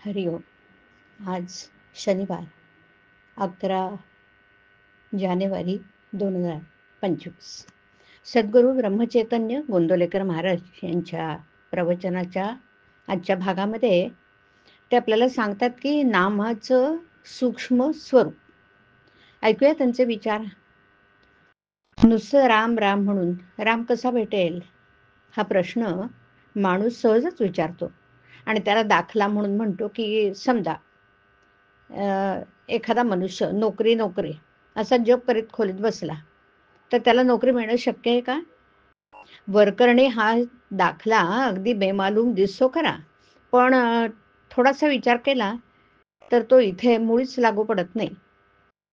हरिओम. आज शनिवार 11 जानेवारी 2025. सद्गुरू ब्रह्मचैतन्य गोंदवलेकर महाराज यांच्या प्रवचनाच्या आजच्या भागामध्ये ते आपल्याला सांगतात की नामाचं सूक्ष्म स्वरूप. ऐकूया त्यांचे विचार. नुसतं राम राम म्हणून राम कसा भेटेल हा प्रश्न माणूस सहजच विचारतो आणि त्याला दाखला म्हणून म्हणतो की समजा एखादा मनुष्य नोकरी नोकरी असा जप करीत खोलीत बसला तर त्याला नोकरी मिळणं शक्य आहे का? वरकरणी हा दाखला अगदी बेमालूम दिसतो खरा, पण थोडासा विचार केला तर तो इथे मुळीच लागू पडत नाही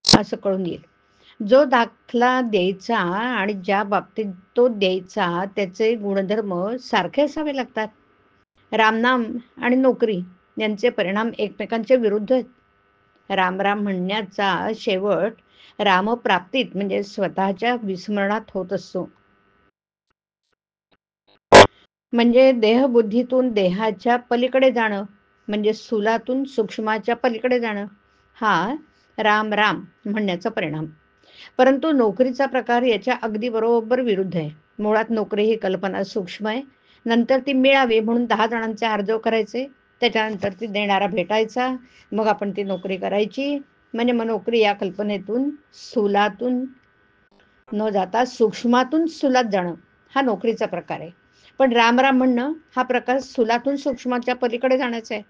असं कळून येईल. जो दाखला द्यायचा आणि ज्या बाबतीत तो द्यायचा त्याचे गुणधर्म सारखे असावे लागतात. रामनाम आणि नोकरी यांचे परिणाम एकमेकांच्या विरुद्ध आहेत. राम राम म्हणण्याचा शेवट रामप्राप्तीत म्हणजे स्वतःच्या विस्मरणात होत असतो. म्हणजे देहबुद्धीतून देहाच्या पलीकडे जाणं, म्हणजे स्थूलातून सूक्ष्माच्या पलीकडे जाणं, हा राम राम म्हणण्याचा परिणाम. परंतु नोकरीचा प्रकार याच्या अगदी बरोबर विरुद्ध आहे. मुळात नोकरी ही कल्पना सूक्ष्म आहे. नंतर ती मिळावी म्हणून 10 जणांचे अर्ज करायचे, त्याच्यानंतर ती देणारा भेटायचा, मग आपण ती नोकरी करायची. म्हणजे मग नोकरी या कल्पनेतून स्थूलातून न जाता सूक्ष्मातून स्थूलात जाणं हा नोकरीचा प्रकार आहे. पण राम राम म्हणणं हा प्रकार स्थूलातून सूक्ष्माच्या पलीकडे जाण्याचा आहे.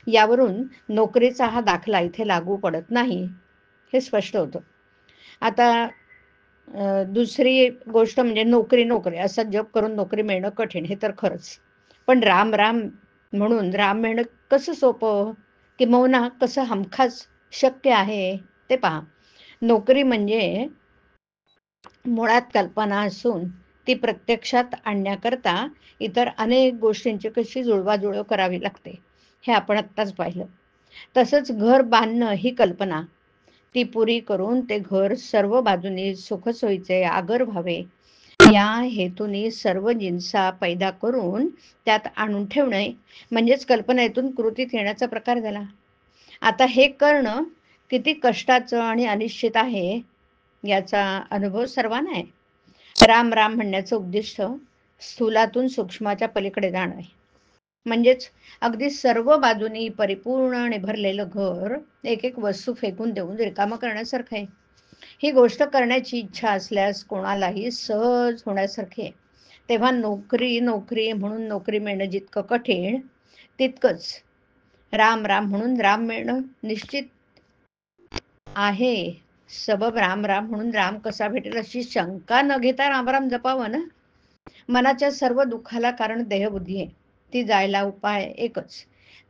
यावरून नोकरीचा हा दाखला इथे लागू पडत नाही हे स्पष्ट होतं. आता दुसरी गोष्ट म्हणजे नोकरी नोकरी असा जप करून नोकरी मिळणं कठीण हे तर खरंच. पण राम राम म्हणून राम मिळणं कसं सोपं किंबहुना कसं हमखास शक्य आहे ते पहा. नोकरी म्हणजे मुळात कल्पना असून ती प्रत्यक्षात आणण्याकरता इतर अनेक गोष्टींची कशी जुळवाजुळव करावी लागते हे आपण आत्ताच पाहिलं. तसंच घर बांधणं ही कल्पना, ती पुरी करून ते घर सर्व बाजूनी सुखसोयीचे आगर व्हावे या हेतूने सर्व जिन्सा पैदा करून त्यात आणून ठेवणे म्हणजेच कल्पनेतून कृतीत येण्याचा प्रकार झाला. आता हे करणं किती कष्टाचं आणि अनिश्चित आहे याचा अनुभव सर्वांना आहे. राम राम म्हणण्याचं उद्दिष्ट स्थूलातून सूक्ष्माच्या पलीकडे जाणं आहे. म्हणजेच अगदी सर्व बाजूनी परिपूर्ण आणि भरलेलं घर एक एक वस्तू फेकून देऊन रिकामं करण्यासारखं आहे. ही गोष्ट करण्याची इच्छा असल्यास कोणालाही सहज होण्यासारखी आहे. तेव्हा नोकरी नोकरी म्हणून नोकरी मिळणं जितकं कठीण तितकंच राम राम म्हणून राम मिळणं निश्चित आहे. सबब राम राम म्हणून राम कसा भेटेल अशी शंका न घेता राम राम जपावं ना. मनाच्या सर्व दुःखाला कारण देहबुद्धी आहे. ती जायला उपाय एकच,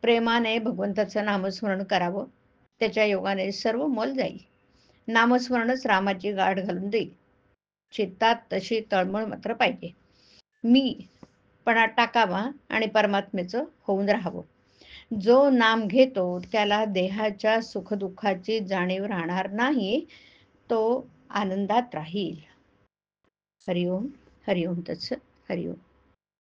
प्रेमाने भगवंताचं नामस्मरण करावं. त्याच्या योगाने सर्व मोल जाईल. नामस्मरणच रामाची गाठ घालून देईल. चित्तात तशी तळमळ मात्र पाहिजे. मी पणा टाकावा आणि परमात्मेचं होऊन राहावं. जो नाम घेतो त्याला देहाच्या सुखदुःखाची जाणीव राहणार नाही, तो आनंदात राहील. हरिओम. हरिओम तत्सत. हरिओम.